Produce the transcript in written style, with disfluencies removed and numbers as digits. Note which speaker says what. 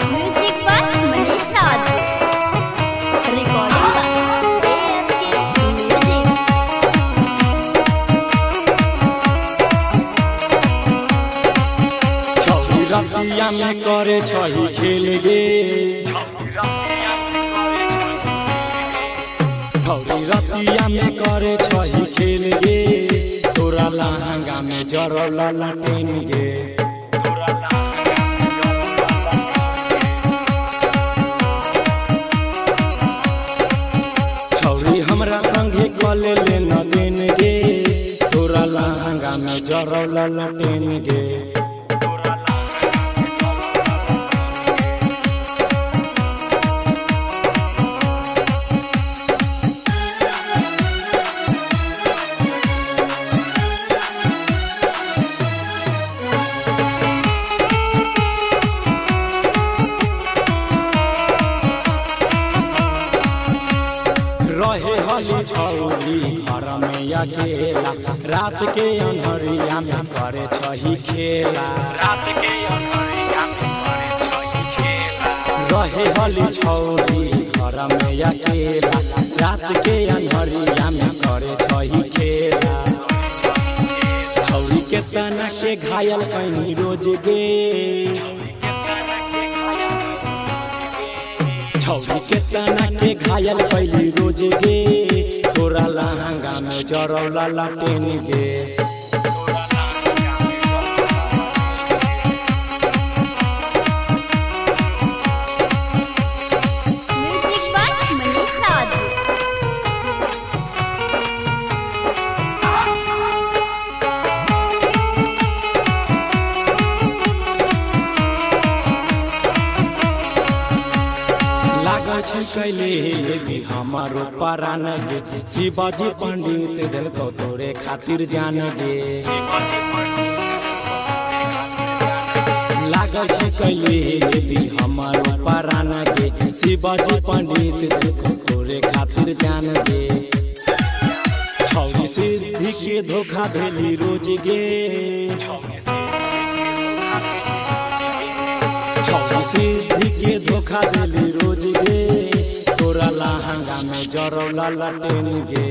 Speaker 1: Music by Manish Raj. Recording by ASK music.
Speaker 2: छौरी रतिया में करे छही खेल गे, छौरी रतिया में करे छही खेल गे, तोरा लहंगा में जरौला लटेन गे। छौरी हमरा संगे कले ले न देन गे, तोरा लहंगा में जरौला लटेन गे। रहे हली छौरी घर में अकेला, रात के अन्हरिया में करे छही खेला। रात के अन्हरिया में करे छही खेला। रहे हली छौरी घर में अकेला, रात के अन्हरिया में करे छही खेला। छौरी के तना के घायल कैनी रोज गे, छौरी के तना के घायल कैली रोज गे, तोरा लहंगा में जरौला लटेन गे।
Speaker 1: म्यूजिक बाय मनीष राज।
Speaker 2: लागल छै कैले भी हमारो परान गे, शिवाजी पंडित दिलको तोरे खातिर जान गे। लागल छै कैले भी हमारो परान गे, शिवाजी पंडित दिलको तोरे खातिर जान गे। छौरी सिद्धि के धोखा देली रोज गे, छौरी सिद्धि के धोखा देली रोज गे, तोरा लहंगा में जरौला लटेन गे।